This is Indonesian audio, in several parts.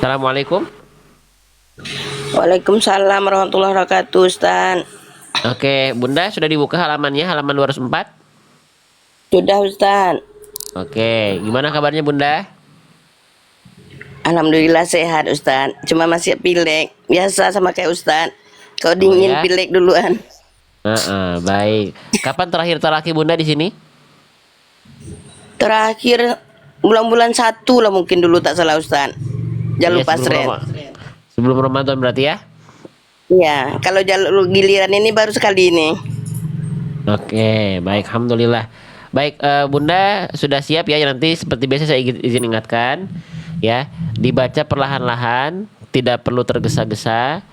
Assalamualaikum. Waalaikumsalam warahmatullahi wabarakatuh, Ustaz. Oke, Bunda sudah dibuka halamannya, halaman 204. Sudah, Ustaz. Oke, gimana kabarnya Bunda? Alhamdulillah sehat, Ustaz. Cuma masih pilek. Biasa sama kayak Ustaz. Kalau Oh dingin ya, pilek duluan. baik. Kapan terakhir terakhir Bunda di sini? Terakhir bulan-bulan 1 lah mungkin dulu tak salah, Ustaz. Iya, Jalur pasret. Sebelum Ramadan berarti ya? Iya, kalau jalur giliran ini baru sekali ini. Oke, baik, alhamdulillah. Baik, Bunda sudah siap ya? Nanti seperti biasa saya izin ingatkan, ya, dibaca perlahan-lahan, tidak perlu tergesa-gesa.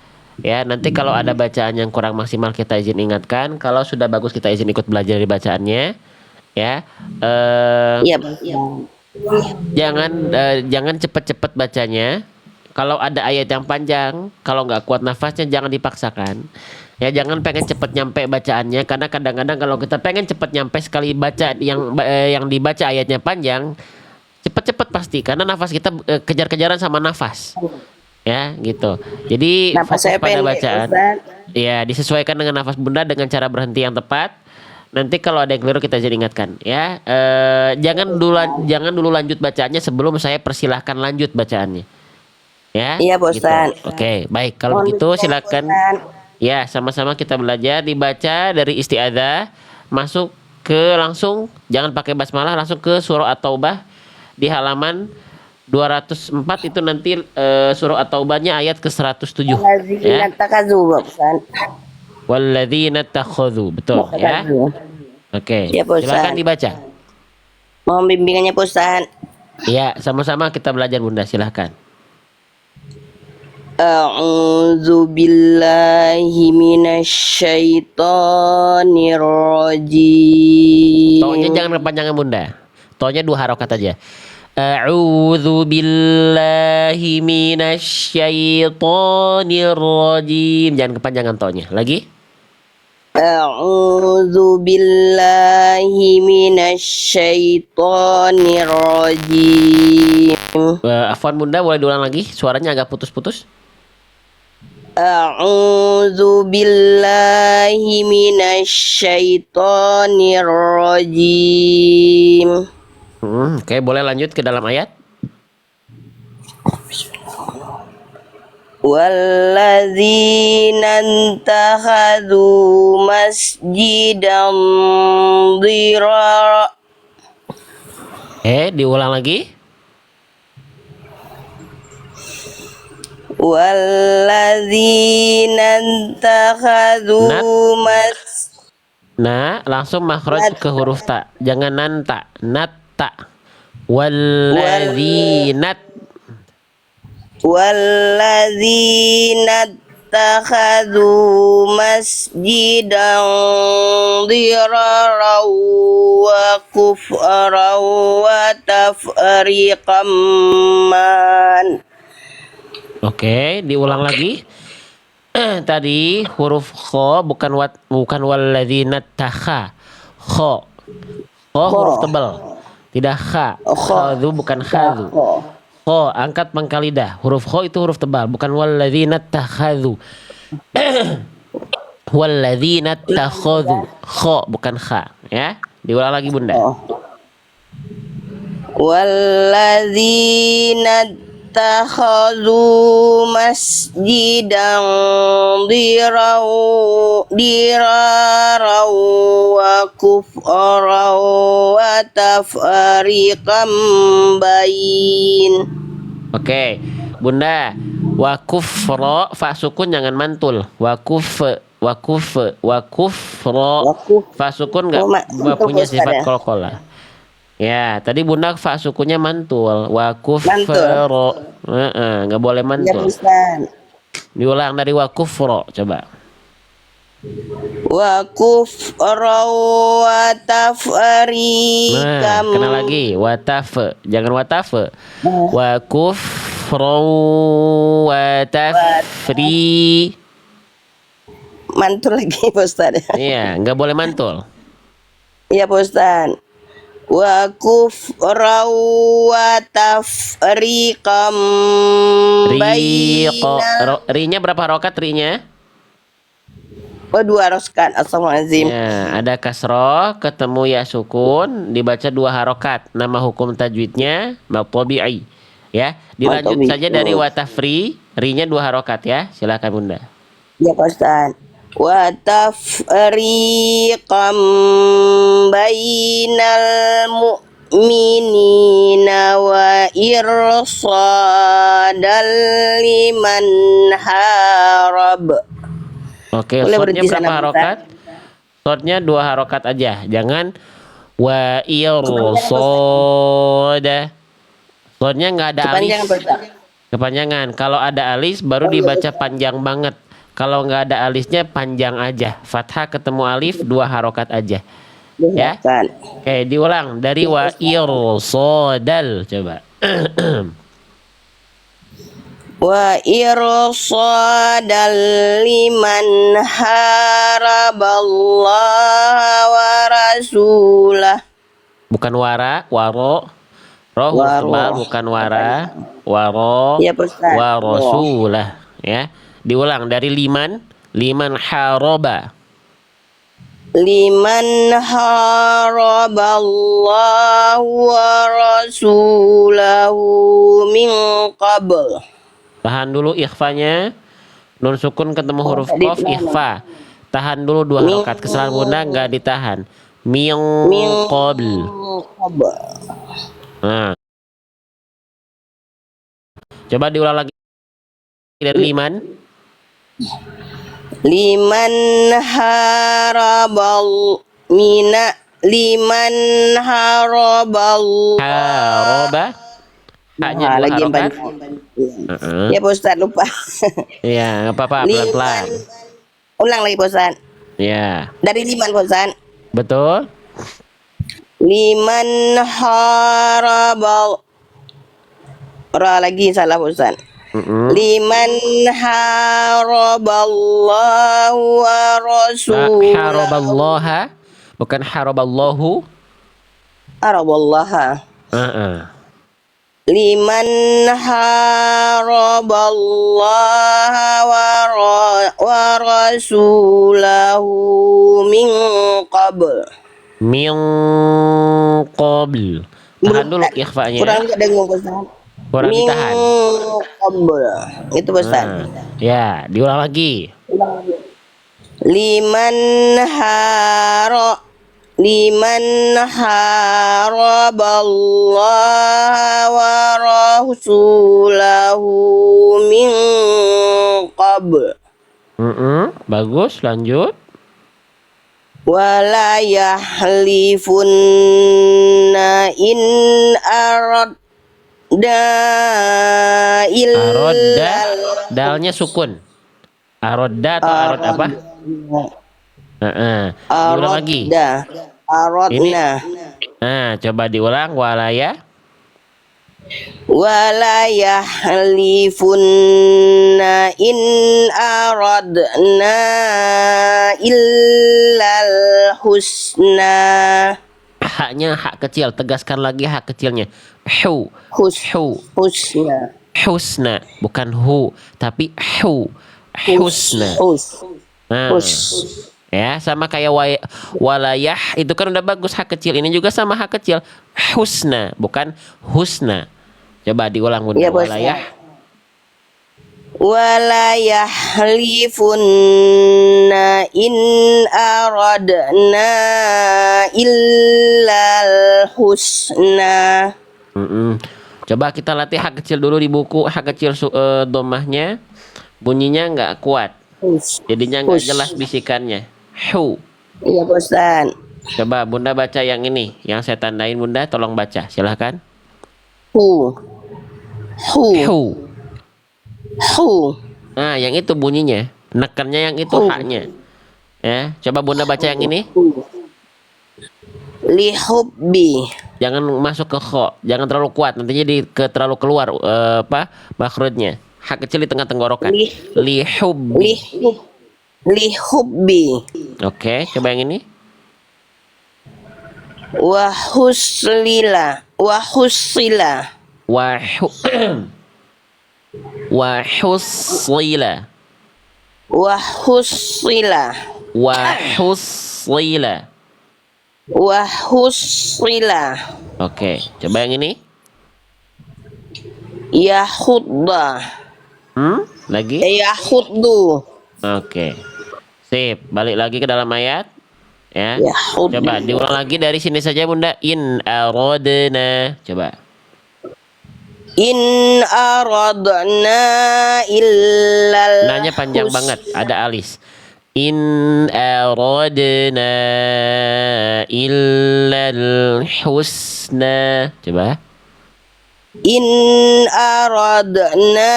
Ya, nanti kalau ada bacaan yang kurang maksimal kita izin ingatkan. Kalau sudah bagus kita izin ikut belajar dari bacaannya. Ya, Iya, Iya. jangan cepet-cepet bacanya. Kalau ada ayat yang panjang, kalau nggak kuat nafasnya jangan dipaksakan. Ya, jangan pengen cepet nyampe bacaannya, karena kadang-kadang kalau kita pengen cepet nyampe sekali baca yang dibaca ayatnya panjang, cepet-cepet pasti, karena nafas kita kejar-kejaran sama nafas. Ya, gitu. Jadi Napas fokus saya pada pendek, bacaan. Ustaz. Ya, disesuaikan dengan nafas Bunda dengan cara berhenti yang tepat. Nanti kalau ada yang keliru kita jadi ingatkan, ya. Jangan dulu lanjut bacaannya sebelum saya persilahkan lanjut bacaannya. Ya, Iya, Pak gitu. Ustaz. Oke, baik. Kalau Mohon begitu bimbingan, Pak silakan. Ustaz. Ya, sama-sama kita belajar dibaca dari isti'adzah masuk ke langsung, jangan pakai basmalah, langsung ke surah At-Taubah di halaman 204. Itu nanti surah At-Taubahnya ayat ke 107 ya. Lazina takazu, Pak Ustaz. Walladzina takhadhu, betul ya. Takazu. Oke, Iya, Pak silakan Ustaz. dibaca. Mohon bimbingannya, Pak Ustaz. Ya, sama-sama kita belajar Bunda, silahkan. A'udzu billahi minasyaitonir Tonya rajim. jangan kepanjangan Bunda. Tonya 2 harokat aja. A'udzu billahi minasyaitonir rajim. Jangan kepanjangan tonya. Lagi? A'udzu billahi minasyaitonir rajim. Afwan Bunda, boleh diulang lagi? Suaranya agak putus-putus. A'udzu billahi minasyaitonir rajim. Oke, boleh lanjut ke dalam ayat. Walladzina ittakhadhu masjidan dhira. Diulang lagi. Walladzina ittakhadhu Nah, langsung makhraj ke huruf ta. Jangan nanta. Natta. Walladzinat. Walladzina ittakhadhu masjidan dhiraran wa kufran wa tafriqan man. Oke, diulang lagi. Tadi huruf kho bukan walladzina takha. Kho. Kho huruf tebal. Tidak kha. Khadhu bukan khadhu. Kho angkat pangkal lidah. Huruf kho itu huruf tebal, bukan walladzina takhadhu. Walladzina takhadhu. Kho bukan kha, ya. Diulang lagi Bunda. Walladzina ittakhadhu masjidan dhiraran wa kufran wa tafriqan bain. Oke, Bunda. Wakufro fa sukun jangan mantul. Wakufro fa sukun nggak punya sifat qalqalah. Ya, tadi Bunda fa sukunnya mantul. Wakufro, nggak boleh mantul. Diulang dari wakufro, coba. Wa kufra wa tafriqam. Kena lagi wataf, jangan wataf. Wa kufra wa tafri. Mantul lagi Pak Ustaz. Iya, nggak boleh mantul. Iya Pak Ustaz. wa kufra wa tafriqam Riqo. baina Rinya berapa harokat rinya? dua roskan. Astagfirullahaladzim. Ya, ada kasroh ketemu ya sukun dibaca 2 harokat. Nama hukum tajwidnya maqtabi'i. Ya, dilanjut saja dari watafri, rinya 2 harokat ya. Silakan Bunda. Ya Pak Ustaz. Wa tafriqam bainal mu'minina wa irsadal liman harab. Oke, Boleh shortnya berhenti berapa sana, Ustaz? harokat? Shortnya 2 harokat aja. Jangan wa irsoda. Shortnya nggak ada Kepanjangan Pak alis. Ustaz. Kepanjangan. Kalau ada alis baru dibaca panjang banget. Kalau nggak ada alisnya panjang aja. Fathah ketemu alif 2 harokat aja. Ya. Ustaz. Oke, diulang dari wa irsodal. Coba. Wa irsadal liman haraballaha wa rasulah. Bukan wara, waro. Roh huruf Waro. tebal, bukan wara. Waro. Iya, Pak Ustaz. Wa rasulah. Ya. Diulang dari liman. Liman haroba. Liman haraballahu wa rasulahu min qabl. Tahan dulu ikhfanya. Nun sukun ketemu huruf tadi qaf kenapa? ikhfa. Tahan dulu 2 harokat. Kesalahan Bunda nggak ditahan. Min qabl. qabl. Nah. Coba diulang lagi dari liman. Liman harabal liman harabal. Haroba. Haknya Nah, 2 lagi yang harokat. panjang. Heeh. Ya Pak Ustaz, lupa. Iya, nggak apa-apa, Liman. pelan-pelan. Ulang lagi Pak Ustaz. Ya, Dari liman Pak Ustaz. betul. Liman harabal. Ra lagi salah Pak Ustaz. Liman haraballahu wa rasulahu. Haraballaha, bukan haraballahu. Haraballaha. Heeh. Liman haraballaha wa rasulahu min qabl. Min qabl. Tahan dulu ikhfanya. Kurang nggak dengung Pak Ustaz. Kurang Min ditahan. qabl. Itu Pak Ustaz. Nah, ya, diulang lagi. Liman haraballaha wa rasulahu min qabl. Bagus, lanjut. Wala yahlifunna in aradna Arodda, dalnya sukun. Arodda atau arod apa? Heeh. Diulang lagi. Aradna. Nah, coba diulang walaya. Wala yahlifunna in aradna illal husna. Haknya hak kecil, tegaskan lagi hak kecilnya. Hu, Husna. husna, bukan hu, tapi hu, husna. Nah, ya sama kayak walayah itu kan udah bagus hak kecil. Ini juga sama hak kecil. Husna, bukan husna. Coba diulang Bunda. Ya, Bos. Walayah. Wala yahlifunna in aradna illal husna. Coba kita latih hak kecil dulu di buku. Hak kecil domahnya bunyinya nggak kuat. Jadinya nggak jelas bisikannya. Hu. Iya Pak Ustaz. Coba Bunda baca yang ini, yang saya tandain Bunda, tolong baca, silahkan. Hu. Hu. Nah, yang itu bunyinya, nekannya yang itu haknya. Ya, coba Bunda baca yang ini. Lihubbi. Jangan masuk ke kho, jangan terlalu kuat, nantinya terlalu keluar makhrajnya. Hak kecil di tengah tenggorokan. Lihubbi. Lihubbi. Oke, coba yang ini. wa huslila wa husila wa wa husila wa husila wa husila. wa husila Oke, coba yang ini. yahudda Lagi. yahuddu Oke. Sip, balik lagi ke dalam ayat. Ya. yahuddu Coba diulang lagi dari sini saja Bunda. In aradna. Coba. in aradna illal Nanya panjang banget, ada alis. In aradna illal husna. Coba. in aradna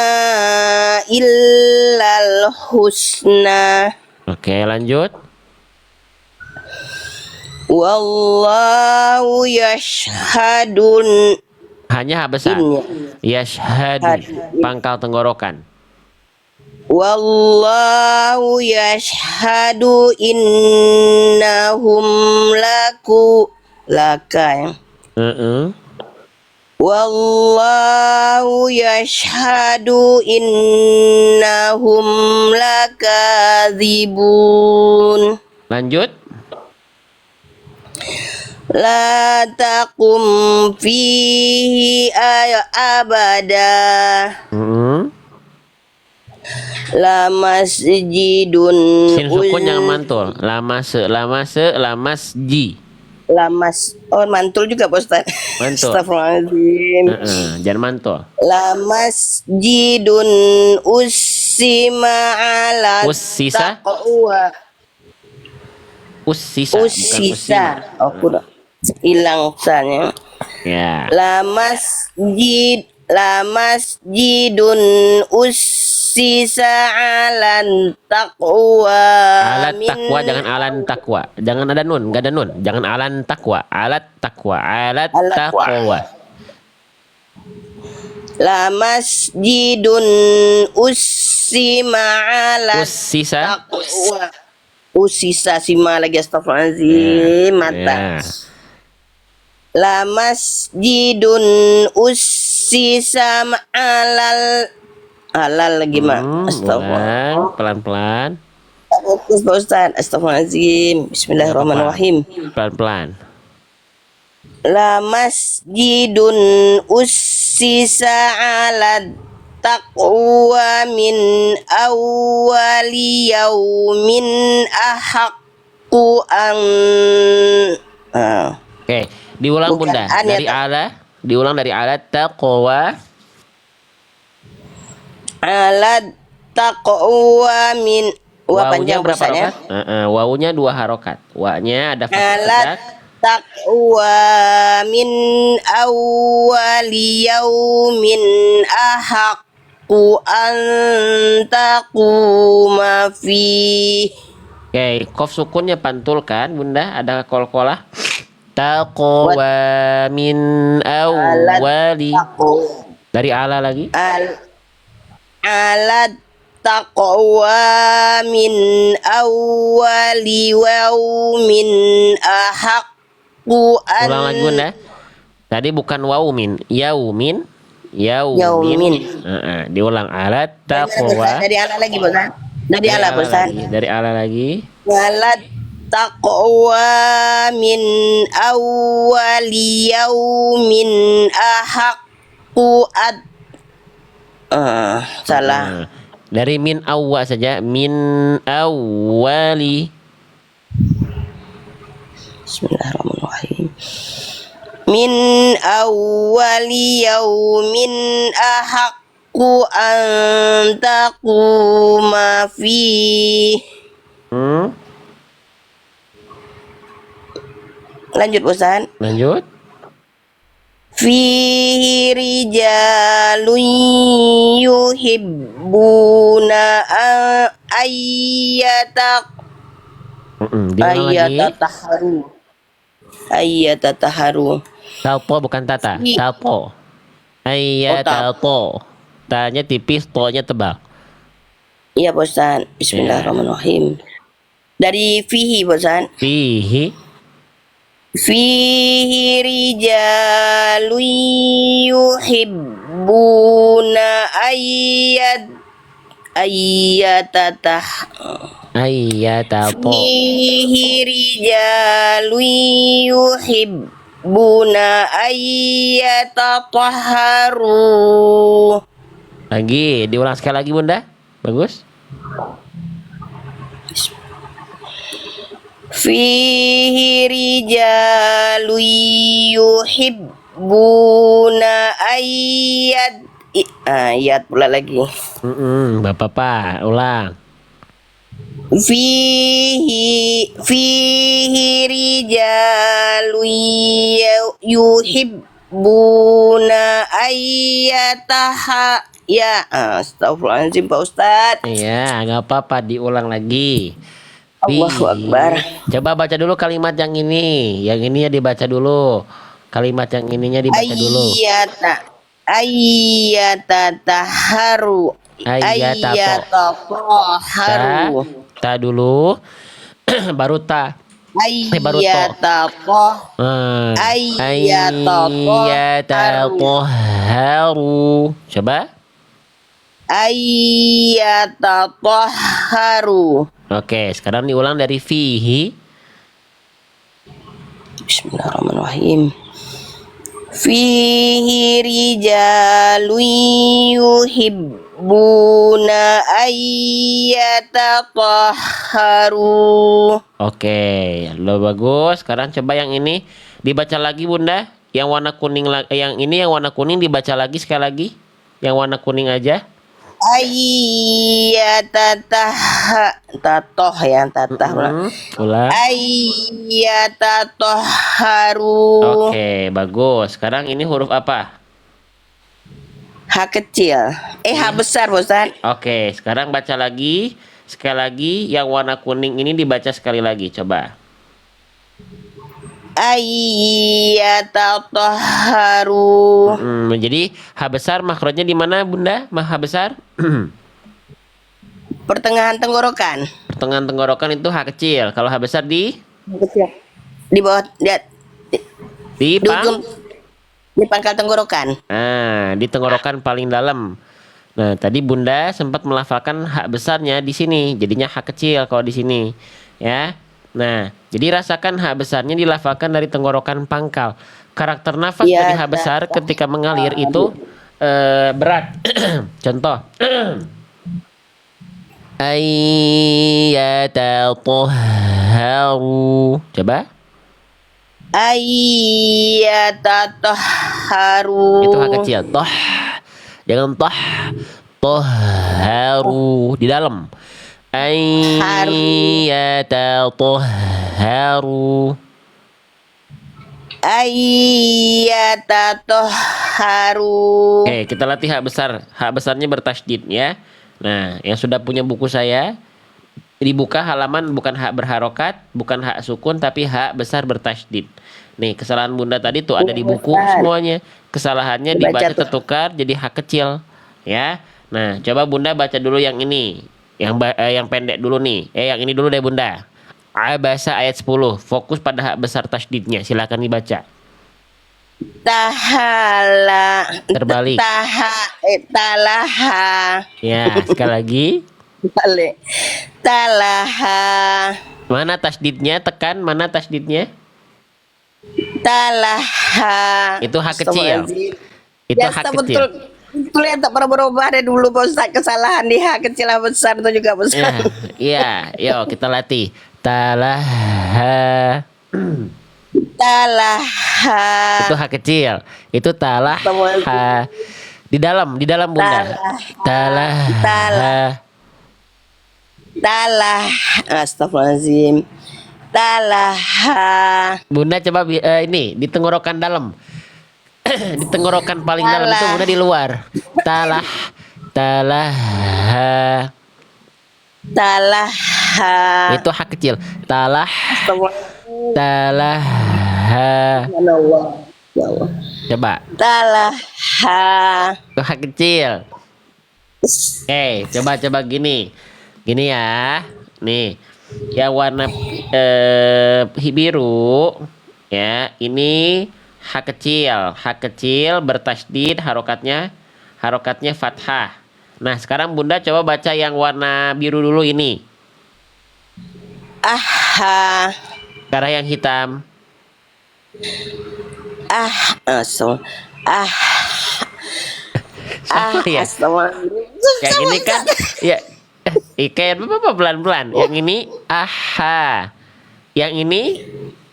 illal husna Oke, lanjut. wallahu yashhadun Hanya H besar. Yashhadu. Pangkal tenggorokan. wallahu yashhadu innahum laka ya. Wallahu yashhadu innahum lakadzibun Lanjut. la taqum fihi abada la masjidun Sin sukun jangan mantul. Lamas ji. lamas mantul juga Pak Ustaz. Mantul. Astagfirullahaladzim. Jangan mantul. La masjidun usima ala Ussisa? taqwa Ussisa. Bukan usisa ussima. aku udah hilang sana. Ya. La masjidun ussisa ala taqwa Alat takwa, jangan alan takwa. Jangan ada nun, nggak ada nun. Jangan alan takwa. Alat takwa. Alat Alat takwa. La masjidun ussima ala Ussisa. taqwa usisa sima lagi astagfirullahaladzim mata. La masjidun ussisa alal lagi mak astagfirullah. Pelan-pelan. Fokus Pak Ustaz. Astagfirullahaladzim. Bismillahirrahmanirrahim. Pelan-pelan. La masjidun ussisa ala taqwa min awwali yaumin ahaqqu an Oke, diulang Bukan Bunda. an ya, Dari ala, diulang dari ala taqwa. ala taqwa min wa Wawunya panjang berapa bahasanya. harokat? Wawunya 2 harokat. Wa-nya ada Ala fathah. taqwa min awwali yaumin ahaqqu an taquma fi Oke, kof sukunnya pantulkan Bunda. Ada kol-kolah. Taqwa min awwali. Dari ala lagi. ala taqwa min awwali yaumin ahaqqu an Ulang lagi Bunda. Tadi bukan waumin, yaumin. Yaumin. Diulang ala taqwa. Dari ala lagi Bosan. Dari ala Bosan. Dari ala lagi. Ala taqwa min awwali yaumin ahaqqu ad salah. Dari min awwa saja. Min awwali. Bismillahirrahmanirrahim. Min awwali yaumin ahaqqu an taquma fi Lanjut Bosan. Lanjut. Fihi rijalun yuhibbuna Diulang lagi. Ayyatataharu. Talpo bukan tata. Talpo. Talpo. Tanya tipis, to-nya tebal. Iya Bosan. Bismillahirrahmanirrahim. Dari fihi Bosan. Fihi. Fihi rijalun yuhibbuna ayyatatah. Ayyatato. Fihi rijalun yuhibbuna ayyatatahharu. Lagi, diulang sekali lagi Bunda. Bagus. Fihi rijalun yuhibbuna ayat pula lagi. Bapak, ulang. Fihi rijalun yuhibbuna astagfirullahaladzim Pak Ustadz. Iya, nggak apa-apa, diulang lagi. Allahu Akbar. Coba baca dulu kalimat yang ini. Yang ini ya dibaca dulu. Kalimat yang ininya dibaca dulu. Ayyatataharu. Ayyatataharu. Ta dulu. Baru ta. Baru to. Ayyatataharu. Coba. Ayyatataharu. Oke, sekarang diulang dari fihi. Bismillahirrahmanirrahim. Fihi rijalun yuhibbuna ayyatatahharu. Oke, lo bagus. Sekarang coba yang ini dibaca lagi Bunda. Yang warna kuning yang ini yang warna kuning dibaca lagi sekali lagi. Yang warna kuning aja. Ulang. Ayyatatahharu. Oke, bagus. Sekarang ini huruf apa? H kecil. H besar, Bosan. Oke, sekarang baca lagi. Sekali lagi yang warna kuning ini dibaca sekali lagi. Coba. Ayyatatahharu. Jadi H besar makrotnya di mana Bunda? H besar? Pertengahan tenggorokan. Pertengahan tenggorokan itu H kecil. Kalau H besar di bawah di ujung di pangkal tenggorokan. Nah, di tenggorokan paling dalam. Nah, tadi Bunda sempat melafalkan H besarnya di sini, jadinya H kecil kalau di sini, ya. Nah, jadi rasakan H besarnya dilafalkan dari tenggorokan pangkal. Karakter nafas dari H besar ketika mengalir itu berat. Contoh. Ayyatatahharu. Coba. Ayyatatahharu. Itu H kecil. Toh. Jangan toh. Tohharu. Di dalam. Ayyatatahharu. Ayyatatahharu. Oke, kita latih H besar. H besarnya bertasydid ya. Nah, yang sudah punya buku saya, dibuka halaman bukan H berharokat, bukan H sukun, tapi H besar bertasydid. Nih, kesalahan Bunda tadi tuh ada di buku semuanya. Kesalahannya dibaca tertukar jadi H kecil, ya. Nah, coba Bunda baca dulu yang ini, yang pendek dulu nih. Yang ini dulu deh Bunda. Abasa ayat 10. Fokus pada H besar tasydidnya. Silakan dibaca. Tahala. Terbalik. Talaha. Ya, sekali lagi. Balik. Talaha. Mana tasydidnya? Tekan. Mana tasydidnya? Talaha. Itu H kecil. Itu H kecil. Betul ya, tak pernah berubah dari dulu Ustaz. Kesalahan di H kecil H besar itu juga besar. Iya, yuk kita latih. Talaha. Talaha. Itu H kecil. Itu talaha. Di dalam Bunda. Talaha. Talah. Astagfirullahaladzim. Talaha. Bunda coba ini di tenggorokan dalam. Di tenggorokan paling dalam itu Bunda di luar. Talaha. Talaha. Itu H kecil. Talaha. Ya Allah. Coba. Talaha. Itu H kecil. Coba gini. Gini ya. Nih. Yang warna biru Ya, ini ha kecil. Ha kecil bertasydid, harokatnya fathah. Nah, sekarang Bunda coba baca yang warna biru dulu ini. Aha. Sekarang yang hitam. So, ah, Sama ya. astagfirullah. Yang Sama, ini kan Ustaz. ya kayak apa pelan-pelan. Yang ini aha. Yang ini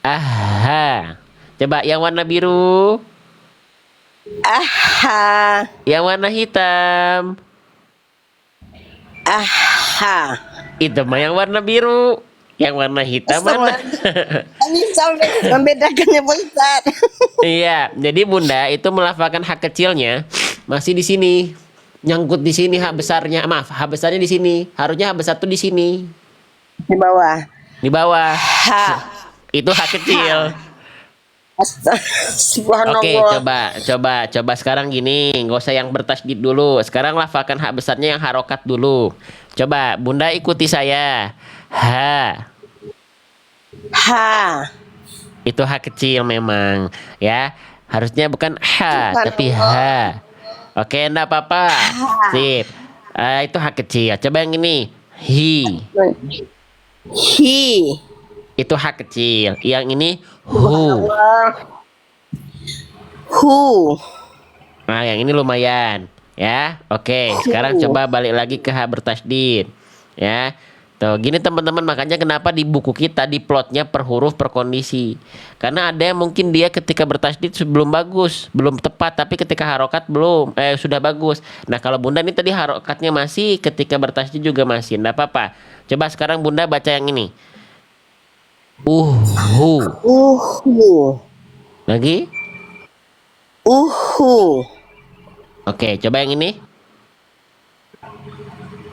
aha. Coba yang warna biru, Aha. yang warna hitam. Aha. Itu mah yang warna biru. Yang warna hitam mana? Ini sampai membedakannya Pak Ustaz. Iya, jadi Bunda itu melafalkan hak kecilnya masih di sini. Nyangkut di sini hak besarnya. Maaf, hak besarnya di sini. Harusnya hak besar tuh di sini. Di bawah. Di bawah. Ha. Itu hak kecil. Oke, Subhanallah. coba sekarang gini, nggak usah yang bertasydid dulu. Sekarang lafalkan hak besarnya yang harokat dulu. Coba, Bunda ikuti saya. Ha, Ha. itu hak kecil memang, ya. Harusnya bukan ha, tapi ha. Oke, enggak apa-apa. Sip. Itu hak kecil. Coba yang ini. Hi, Hi. itu hak kecil. Yang ini hu. Hu. Nah, yang ini lumayan, ya. Oke, sekarang coba balik lagi ke hak bertasydid, ya. Tuh, gini teman-teman, makanya kenapa di buku kita di plotnya per huruf per kondisi. Karena ada yang mungkin dia ketika bertasydid belum bagus, belum tepat, tapi ketika harokat sudah bagus. Nah, kalau Bunda ini tadi harokatnya masih, ketika bertasydid juga masih, enggak apa-apa. Coba sekarang Bunda baca yang ini. Uhu. Uhu. Lagi? Uhu. Oke, coba yang ini.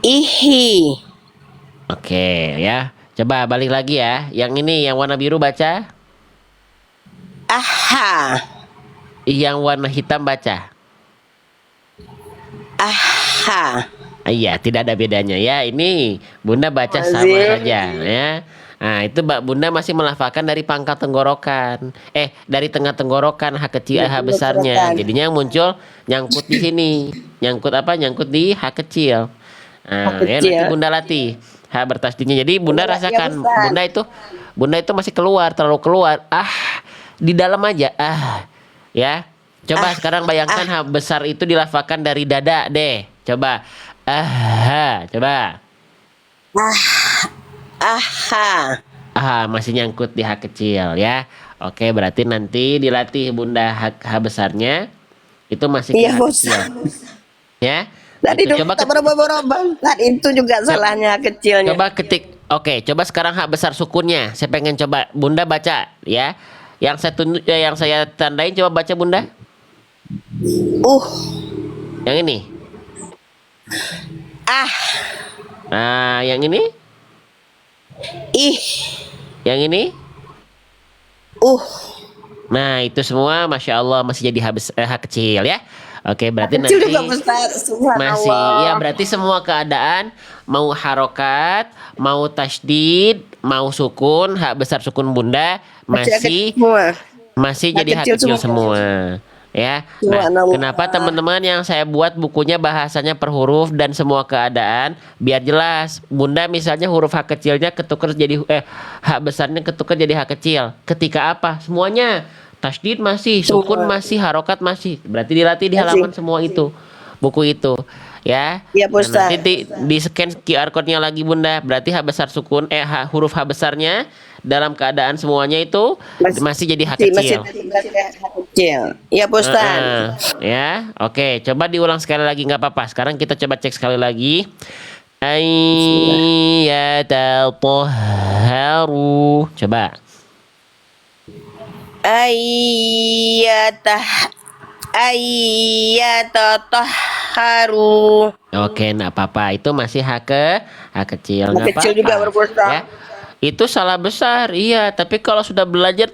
Ihi. Oke, ya. Coba balik lagi ya. Yang ini yang warna biru baca. Aha. Yang warna hitam baca. Aha. Iya, tidak ada bedanya ya. Ini Bunda baca sama Azim. saja ya. Nah, itu Mbak Bunda masih melafalkan dari pangkal tenggorokan. Dari tengah tenggorokan hak kecil hak besarnya. Jadinya yang muncul nyangkut di sini. Nyangkut apa? Nyangkut di hak kecil. Nah, Hak ya kecil. nanti Bunda latih hak bertasydidnya. Jadi Bunda Iya, rasakan Ustaz. Bunda itu masih keluar, terlalu keluar. Di dalam aja. Ya. Coba sekarang bayangkan hak besar itu dilafalkan dari dada deh. Coba. Coba. Aha. Masih nyangkut di hak kecil ya. Oke, berarti nanti dilatih Bunda hak besarnya itu masih ke Iya, hak Bos. kecil. Ya. Tadi Itu dulu tak berubah-ubah. Tadi itu juga salahnya kecilnya. coba ketik. Oke, coba sekarang hak besar sukunnya. Saya pengen coba Bunda baca ya. Yang saya tandain coba baca Bunda. Yang ini. Nah, yang ini? Ih. Yang ini? Nah, itu semua Masya Allah masih jadi hak kecil ya. Oke, berarti Kecil nanti juga Ustaz. Subhanallah. masih ya, berarti semua keadaan mau harokat, mau tasydid, mau sukun, hak besar sukun Bunda masih Masih jadi hak kecil semua. Ya. Nah, Subhanallah. kenapa teman-teman yang saya buat bukunya bahasanya per huruf dan semua keadaan biar jelas. Bunda misalnya huruf hak kecilnya ketukar jadi hak besarnya ketukar jadi hak kecil. Ketika apa? Semuanya. Tasydid masih, sukun masih, harokat masih. Berarti dilatih di halaman semua itu. Buku itu. Ya. Iya, Pak Ustaz. Nanti di scan QR code-nya lagi Bunda. Berarti hak besar sukun huruf hak besarnya dalam keadaan semuanya itu masih jadi hak kecil. hak kecil. Iya, Pak Ustaz. Ya, oke. Coba diulang sekali lagi nggak apa-apa. Sekarang kita coba cek sekali lagi. Ayyatatahharu. Coba. Ayyatatahharu. Oke, nggak apa-apa. Itu masih hak kecil. Hak Nggak kecil juga apa-apa. berpuasa. Ya. Itu salah besar, iya. Tapi kalau sudah belajar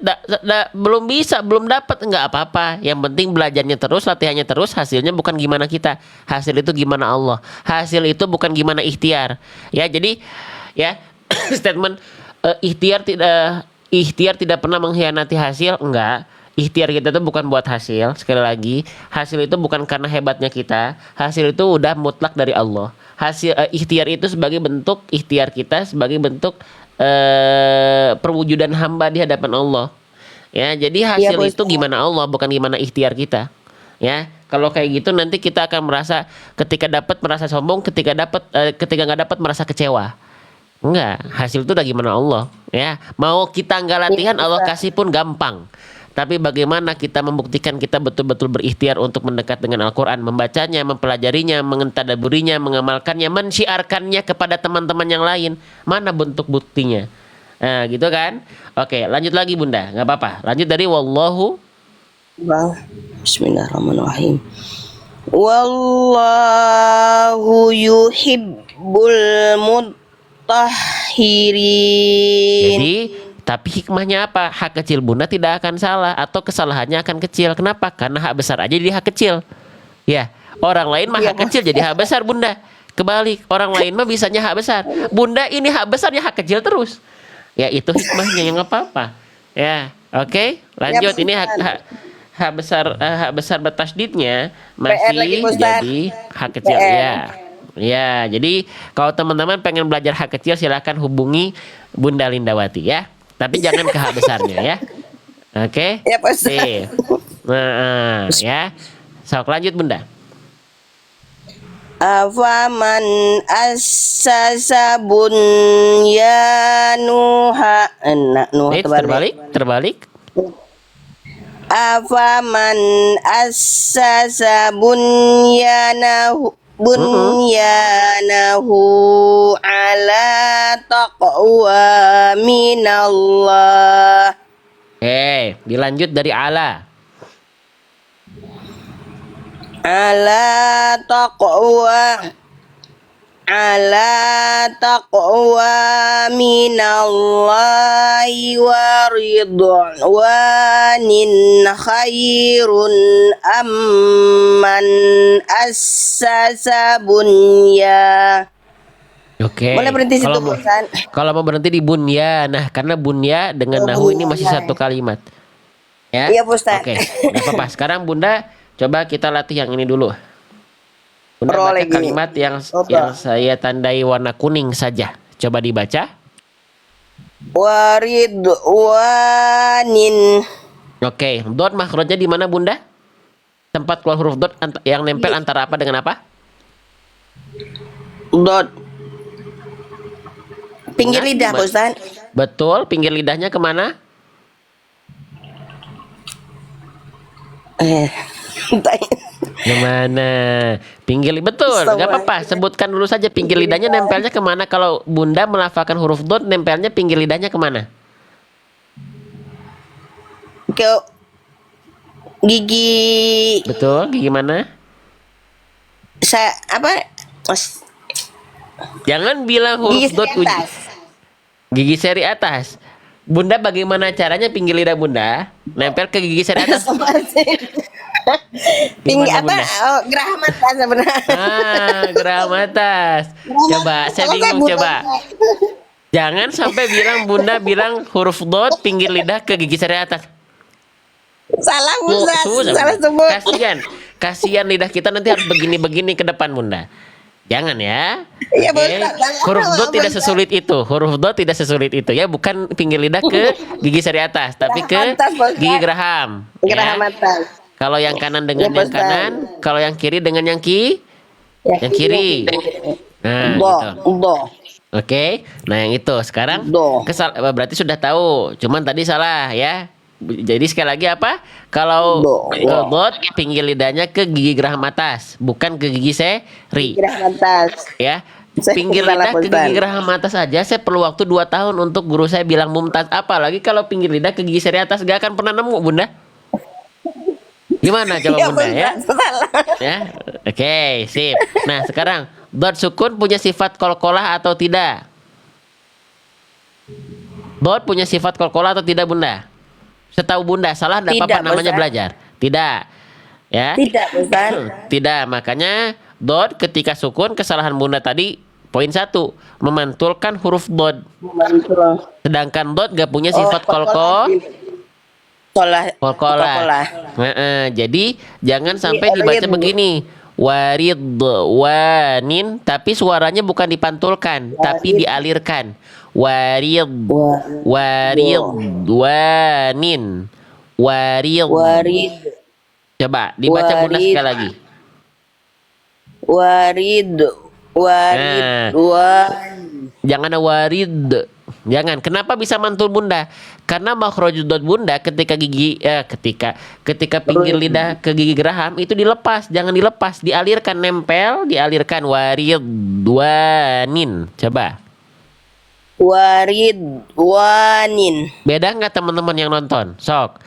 belum bisa, belum dapat, nggak apa-apa. Yang penting belajarnya terus, latihannya terus. Hasilnya bukan gimana kita, hasil itu gimana Allah. Hasil itu bukan gimana ikhtiar. Ya, jadi ya statement ikhtiar tidak ikhtiar tidak pernah mengkhianati hasil? Enggak. Ikhtiar kita itu bukan buat hasil. Sekali lagi, hasil itu bukan karena hebatnya kita. Hasil itu udah mutlak dari Allah. Ikhtiar itu sebagai bentuk ikhtiar kita, sebagai bentuk perwujudan hamba di hadapan Allah. Ya, jadi Iya, hasil Bos. itu gimana Allah, bukan gimana ikhtiar kita. Ya, kalau kayak gitu nanti kita akan merasa ketika dapat merasa sombong, ketika nggak dapat merasa kecewa. Enggak, hasil itu udah gimana Allah. Ya, mau kita nggak latihan, Allah kasih pun gampang. Tapi bagaimana kita membuktikan kita betul-betul berikhtiar untuk mendekat dengan Al-Quran, membacanya, mempelajarinya, mengentadaburinya, mengamalkannya, mensyiarkannya kepada teman-teman yang lain. Mana bentuk buktinya? Nah, gitu kan? Oke, lanjut lagi Bunda, nggak apa-apa. Lanjut dari wallahu. Bang, Bismillahirrahmanirrahim. Wallahu yuhibbul mutahhirin. Jadi, tapi hikmahnya apa? Hak kecil Bunda tidak akan salah atau kesalahannya akan kecil. Kenapa? Karena hak besar aja jadi hak kecil. Ya, orang lain mah Iya, hak kecil jadi hak besar Bunda. Kebalik, orang lain mah bisanya hak besar. Bunda ini hak besarnya hak kecil terus. Ya, itu hikmahnya yang apa-apa. Ya, oke. Lanjut, ini hak besar bertasdidnya PR lagi, masih Ustaz. jadi hak kecil. PR. Ya. Ya, jadi kalau teman-teman pengen belajar hak kecil silahkan hubungi Bunda Lindawati ya. Tapi jangan ke hak besarnya ya. Oke? Ya, Pak Ustaz. Sip. Nah, ya. Sok lanjut Bunda. Afaman assasa bunyanuha nuha Terbalik. Afaman assasa bunyanahu ala taqwa minallah. Dilanjut dari ala. ala taqwa minallahi wa ridwanin khairun amman assasa bunya. Oke. Boleh berhenti situ, Kalau mau, Ustaz? kalau mau berhenti di bunya, nah karena bunya dengan nahu ini masih satu kalimat. Ya. Iya, Ustaz. Oke. Nggak apa-apa. Sekarang Bunda coba kita latih yang ini dulu. Bunda Pro baca lagi. kalimat yang saya tandai warna kuning saja. Coba dibaca. Waridwanin. Oke. Dot makhrajnya di mana Bunda? Tempat keluar huruf dot yang nempel antara apa dengan apa? Dot. Pinggir Nah, lidah, Pak Ustaz. Betul. Pinggir lidahnya kemana? Kemana? Betul, nggak apa-apa. Sebutkan dulu saja pinggir lidahnya nempelnya kemana. Kalau Bunda melafalkan huruf dot, nempelnya pinggir lidahnya kemana? Ke gigi Betul, gigi mana? saya apa? Jangan bilang huruf Gigi dot seri atas. gigi seri atas. Bunda bagaimana caranya pinggir lidah Bunda nempel ke gigi seri atas? Tinggi Gimana, apa? Bunda? Oh, gerah mata sebenarnya. Geraham atas. Coba, saya bingung coba. Jangan sampai Bunda bilang huruf dot pinggir lidah ke gigi seri atas. Salah Susah. Ustaz, salah sebut. Kasihan lidah kita nanti harus begini-begini ke depan Bunda. Jangan ya. Iya, Oke. Ustaz. Huruf dot tidak Ustaz. sesulit itu. Huruf dot tidak sesulit itu ya. Bukan pinggir lidah ke gigi seri atas, tapi ke Geraham atas, Ustaz. gigi geraham. Gerah Ya. mata. Kalau yang kanan dengan Iya, yang Ustaz. kanan, kalau yang kiri dengan yang yang kiri. Nah, Do, gitu. do. Oke. Nah, yang itu sekarang Do. berarti sudah tahu. Cuman tadi salah ya. Jadi sekali lagi apa? Kalau Do. dot pinggir lidahnya ke gigi geraham atas, bukan ke gigi seri. Gerah mata. Ya. Saya Pinggir salah, lidah ke Ustaz. gigi geraham atas saja saya perlu waktu 2 tahun untuk guru saya bilang mumtaz. Apalagi kalau pinggir lidah ke gigi seri atas gak akan pernah nemu Bunda. Gimana coba Iya, Bunda ya? Ustaz, salah. Ya. Oke, sip. Nah, sekarang dot sukun punya sifat qalqalah atau tidak? Dot punya sifat qalqalah atau tidak Bunda? Setahu Bunda salah enggak Tidak, apa-apa namanya Ustaz. belajar. Tidak. Ya. Tidak, Ustaz. Tidak, makanya dot ketika sukun kesalahan Bunda tadi Poin 1, memantulkan huruf dod. Mantul. Sedangkan dod gak punya sifat kolkolah. Jadi jangan sampai dibaca begini. Warid wanin, tapi suaranya bukan dipantulkan, tapi dialirkan. Warid warid wanin. Warid. Coba dibaca Bunda Warid. sekali lagi. Warid. Jangan ada warid. Jangan. Kenapa bisa mantul Bunda? Karena makhraj dot Bunda ketika ketika pinggir lidah ke gigi geraham itu dilepas, jangan dilepas, dialirkan, nempel, dialirkan. Warid wanin. Coba. Warid wanin. Beda nggak teman-teman yang nonton? Sok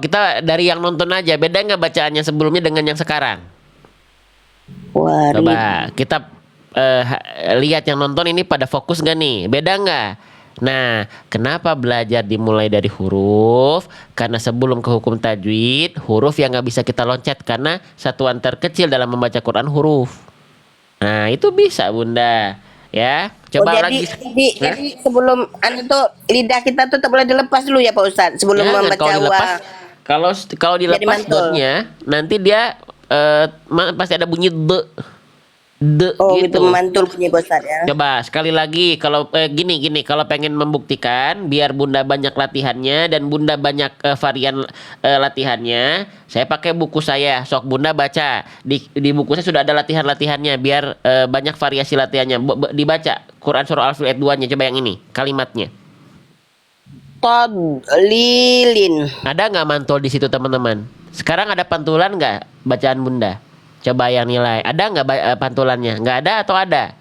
kita dari yang nonton aja. Beda nggak bacaannya sebelumnya dengan yang sekarang? Warid. Coba kita lihat yang nonton ini pada fokus gak nih? Beda nggak? Nah, kenapa belajar dimulai dari huruf? Karena sebelum ke hukum tajwid, huruf yang nggak bisa kita loncat karena satuan terkecil dalam membaca Quran huruf. Nah, itu bisa Bunda. Ya, coba lagi. Jadi sebelum tuh lidah kita tuh tak boleh dilepas dulu ya Pak Ustadz sebelum Jangan, membaca kalau dilepas, kalau dilepas mantul. dotnya, nanti dia pasti ada bunyi de gitu gitu. mantul bunyi Pak Ustadz ya. Coba sekali lagi, kalau gini, kalau pengen membuktikan biar Bunda banyak latihannya dan Bunda banyak varian latihannya, saya pakai buku saya. Sok Bunda baca. Di buku saya sudah ada latihannya biar banyak variasi latihannya. Dibaca Quran surah Al-Fil ayat 2-nya. Coba yang ini, kalimatnya. Tadlilin. Ada nggak mantul di situ teman-teman? Sekarang ada pantulan nggak bacaan Bunda? Coba yang nilai. Ada nggak pantulannya? Nggak ada atau ada?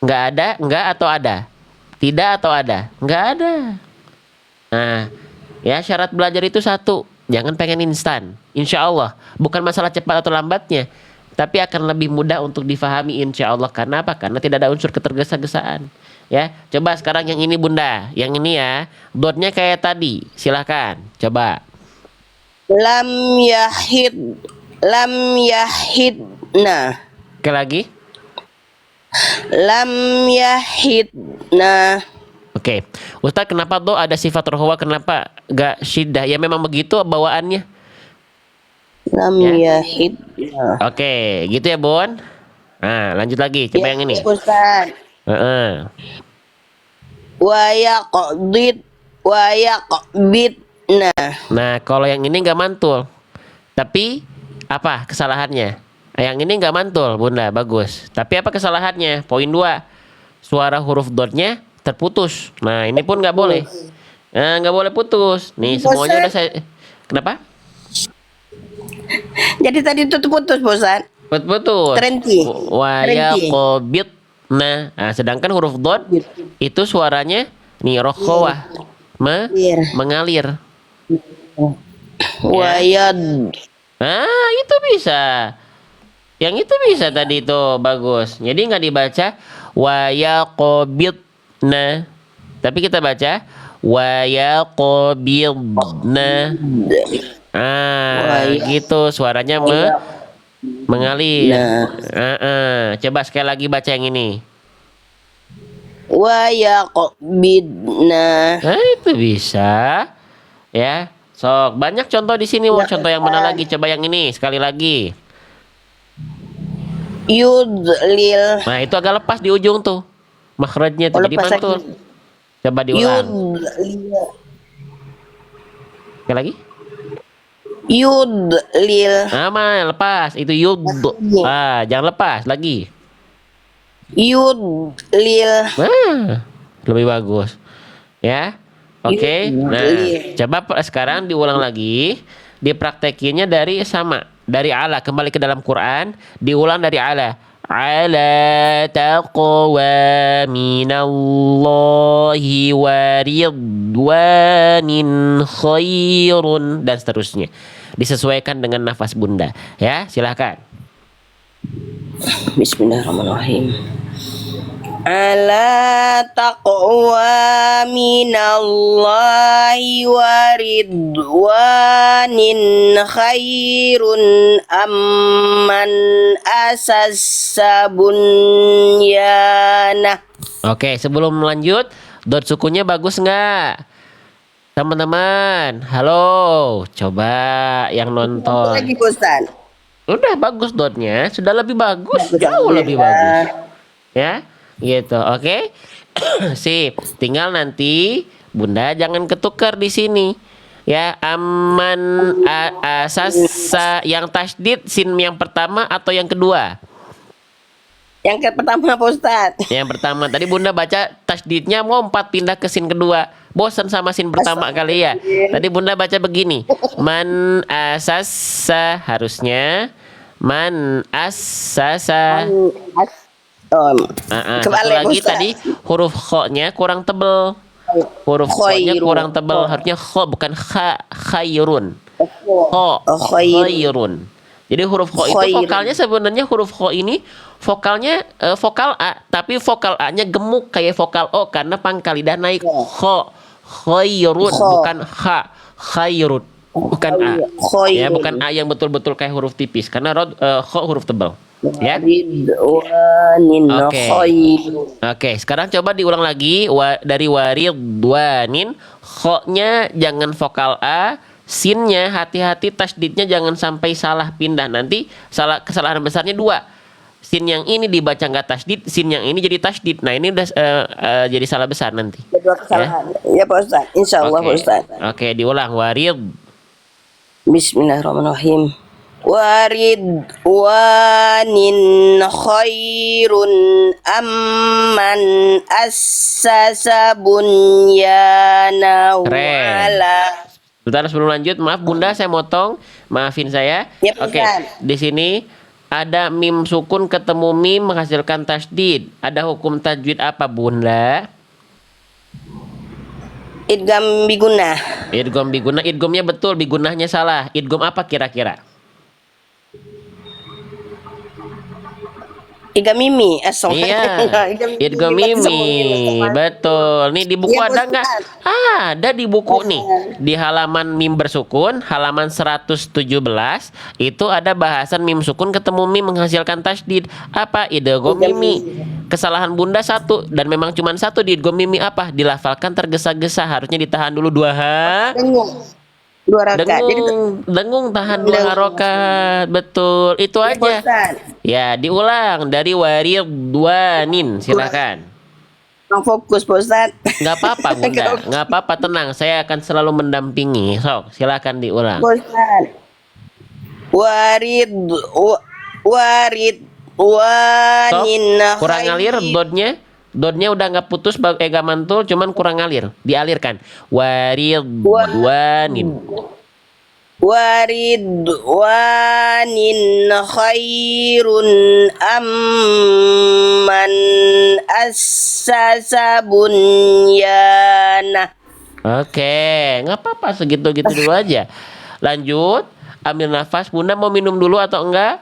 Nggak ada, nggak atau ada? Tidak atau ada? Nggak ada. Nah, ya syarat belajar itu satu. Jangan pengen instan. Insya Allah. Bukan masalah cepat atau lambatnya. Tapi akan lebih mudah untuk difahami insya Allah. Karena apa? Karena tidak ada unsur ketergesa-gesaan. Ya, coba sekarang yang ini Bunda. Yang ini ya. Dotnya kayak tadi. Silahkan. Coba. Lam yahidna. Sekali lagi. Lam yahidna. Oke, Ustaz, kenapa do ada sifat rohwa, kenapa gak syiddah? Ya memang begitu bawaannya. Lam Ya. yahidna. Oke, gitu ya Bon. Nah, lanjut lagi, coba yang ini. Ustaz. Wa yaqbidna. Nah, kalau yang ini nggak mantul, tapi apa kesalahannya? Yang ini nggak mantul, Bunda, bagus. Tapi apa kesalahannya? Poin 2, suara huruf dotnya terputus. Nah, ini pun nggak boleh. Nah, nggak boleh putus. Nih, semuanya udah saya. Kenapa? Jadi tadi itu putus Ustaz. Putus. Terhenti. Wa yaqbid. Nah, sedangkan huruf dot itu suaranya nih rokhawah, mengalir. Wayad. Nah, itu bisa. Yang itu bisa tadi itu bagus. Jadi nggak dibaca wa yaqbidna. Tapi kita baca wa yaqbidna. Gitu suaranya mengalir. Coba sekali lagi baca yang ini. Wa yaqbidna. Nah, itu bisa. Ya. Sok, banyak contoh di sini. Mau contoh yang mana lagi? Coba yang ini sekali lagi. Yudlil. Nah, itu agak lepas di ujung tuh. Makhrajnya tuh jadi mantul. Coba diulang. Sekali lagi. Yudlil. Lepas. Itu yud. Jangan lepas lagi. Yudlil. Lebih bagus. Ya. Oke. Nah, coba sekarang diulang lagi. Dipraktekinnya dari sama. Dari ala, kembali ke dalam Quran. Diulang dari ala. Ala taqwa minallahi wa ridwanin khairun. Dan seterusnya. Disesuaikan dengan nafas Bunda. Ya, silahkan. Bismillahirrahmanirrahim. ala taqwa minallahi wa ridwanin khairun amman asassa bunyana. Oke, sebelum lanjut, dot sukunya bagus nggak? Teman-teman, halo, coba yang nonton. Lagi Ustaz. Udah bagus dotnya, sudah lebih bagus, Bagus, jauh lebih alhamdulillah. bagus. Ya, gitu. Oke. Sip. Tinggal nanti Bunda jangan ketukar di sini. Ya, aman asasa yang tasdid sin yang pertama atau yang kedua? Yang pertama Pak Ustaz. Yang pertama tadi Bunda baca tasdidnya lompat pindah ke sin kedua. Bosan sama sin pertama kali ya. Tadi Bunda baca begini. Man asasa harusnya man asasa. Satu Kebalik lagi Ustaz. tadi huruf kho-nya kurang tebel. Huruf kho-nya Khairun. kurang tebel. Harusnya kho bukan khairun. Kho, Khairun. khairun. Jadi huruf kho itu Khairun. vokalnya sebenarnya huruf kho ini vokalnya vokal A, tapi vokal A-nya gemuk kayak vokal O karena pangkal lidah naik. Kho, khairun Kho. bukan ha, khairun. Bukan A. Khairun. Ya, bukan A yang betul-betul kayak huruf tipis karena kho huruf tebal. Ya. Ridwanin Oke. khairun. Oke, sekarang coba diulang lagi dari waridwanin, kho-nya jangan vokal A, sin-nya hati-hati tasdidnya jangan sampai salah pindah. Nanti kesalahan besarnya dua. Sin yang ini dibaca nggak tasdid, sin yang ini jadi tasdid. Nah, ini udah jadi salah besar nanti. Kedua kesalahan. Ya Pak Ustaz. Insyaallah Pak Oke. Ustaz. Oke, diulang warid. Bismillahirrahmanirrahim. Waridwanin khairun amman assasa bunyanahu Keren. ala. Bentar sebelum lanjut, maaf Bunda saya motong, maafin saya. Ya, Oke, Ustaz. di sini ada mim sukun ketemu mim menghasilkan tasdid. Ada hukum tajwid apa Bunda? Idgham bigunah. Idgham biguna, idghamnya betul, bigunahnya salah. Idgham apa kira-kira? Idgham mimi. Asal. Iya, idgham mimi, betul. Nih di buku Iya, ada Ustaz. nggak? Ada di buku nih. Di halaman mim bersukun, halaman 117 itu ada bahasan mim sukun ketemu mim menghasilkan tasdid. Apa? Idgham mimi. Kesalahan Bunda satu dan memang cuma satu di idgham mimi apa? Dilafalkan tergesa-gesa, harusnya ditahan dulu 2 Dengung. 2 rakaat. Jadi dengung tahan 2 harokat. Betul, itu ya, Pak aja. Ustaz. Ya, diulang dari waridwanin, silakan. Bang fokus Pak Ustaz. Nggak apa-apa Bunda, nggak apa-apa, tenang. Saya akan selalu mendampingi. Sok, silakan diulang. Pak Ustaz. Warid Sok, wanin kurang ngalir dotnya. Dotnya udah nggak putus, nggak mantul, cuman kurang ngalir. Dialirkan. Waridwanin. waridwanin khairun amman assasa bunyana. Oke, nggak apa-apa, segitu-gitu dulu aja. Lanjut, ambil nafas. Bunda mau minum dulu atau enggak?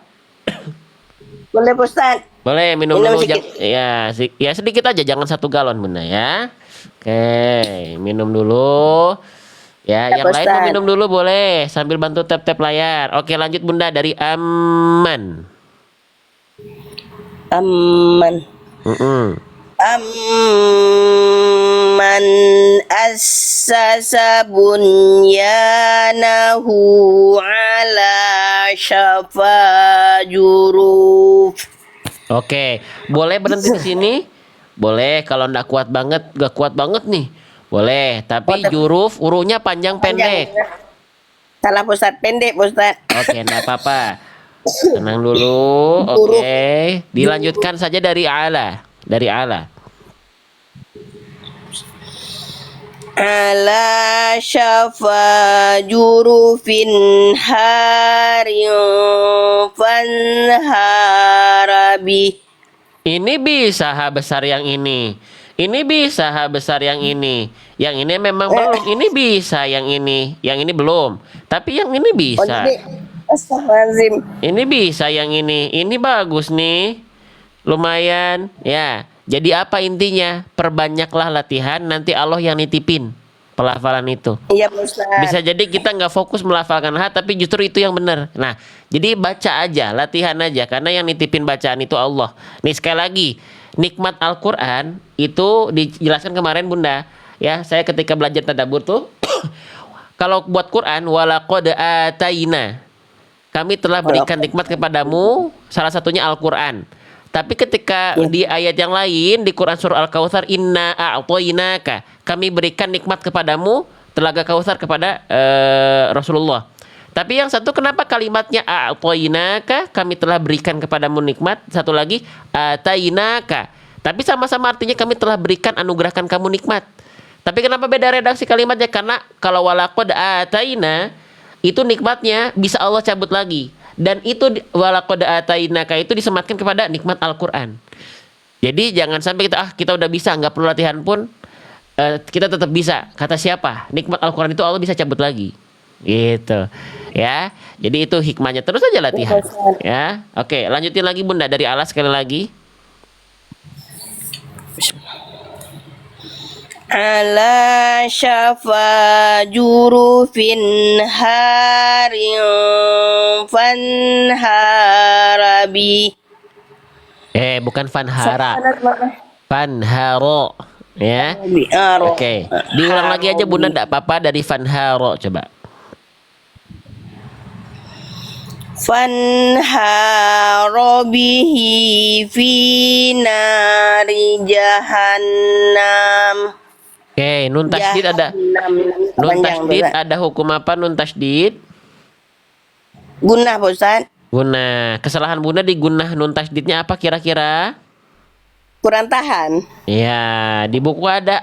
Boleh Pak Ustaz? Boleh minum Minum dulu. sedikit. Ya sedikit aja, jangan 1 galon Bunda ya. Oke, minum dulu. Ya, Ya, yang Pak lain mau Ustaz. minum dulu boleh sambil bantu tap-tap layar. Oke, lanjut Bunda dari aman. Amman. Mm-mm. Amman assasa bunyanahu ala syafa juruf. Oke, boleh berhenti di sini? Boleh kalau nggak kuat banget, nggak kuat banget nih. Boleh, tapi juruf uruhnya panjang pendek. Salah Pak Ustaz, pendek Pak Ustaz. Oke, nggak apa-apa. Tenang dulu. Oke, dilanjutkan saja dari ala. Dari ala. Ala syafa jurufin harin fanharabi. Ini bisa H besar yang ini. Ini bisa H besar yang ini. Yang ini memang belum. Ini bisa yang ini. Yang ini belum. Tapi yang ini Oh, bisa. jadi astagfirullahaladzim. Ini bisa yang ini. Ini bagus nih. Lumayan. Ya. Jadi apa intinya? Perbanyaklah latihan, nanti Allah yang nitipin pelafalan itu. Iya Pak Ustadz. Bisa jadi kita nggak fokus melafalkan tapi justru itu yang benar. Nah, jadi baca aja, latihan aja, karena yang nitipin bacaan itu Allah. Nih sekali lagi, nikmat Al-Quran itu dijelaskan kemarin Bunda. Ya, saya ketika belajar tadabbur tuh, kalau buat Quran, walaqad ataina, kami telah berikan nikmat kepadamu, salah satunya Al-Quran. Tapi ketika di ayat yang lain di Quran surah Al-Kautsar, inna a'toinaka, kami berikan nikmat kepadamu, telaga Kautsar kepada Rasulullah. Tapi yang satu kenapa kalimatnya a'toinaka, kami telah berikan kepadamu nikmat, satu lagi atainaka. Tapi sama-sama artinya kami telah berikan, anugerahkan kamu nikmat. Tapi kenapa beda redaksi kalimatnya? Karena kalau walaqad ataina itu nikmatnya bisa Allah cabut lagi. Dan itu walaqad atainaka itu disematkan kepada nikmat Al-Quran. Jadi jangan sampai kita udah bisa, nggak perlu latihan pun kita tetap bisa. Kata siapa? Nikmat Al-Quran itu Allah bisa cabut lagi. Gitu. Ya. Jadi itu hikmahnya. Terus aja latihan. Ya. Oke, lanjutin lagi Bunda dari Alas sekali lagi. Ala syafa jurufin harin fanharabi. Bukan fanhara. Fanharo. Ya. Oke. Diulang lagi aja Bunda, enggak apa-apa, dari fanharo coba. Fanharobihi fi nari jahannam. Oke, nun tasdid ada. Nun tasdid ada hukum apa nun tasdid? Gunnah Pak Ustaz. Gunnah. Kesalahan Bunda di gunnah nun tasdidnya apa kira-kira? Kurang tahan. Ya, di buku ada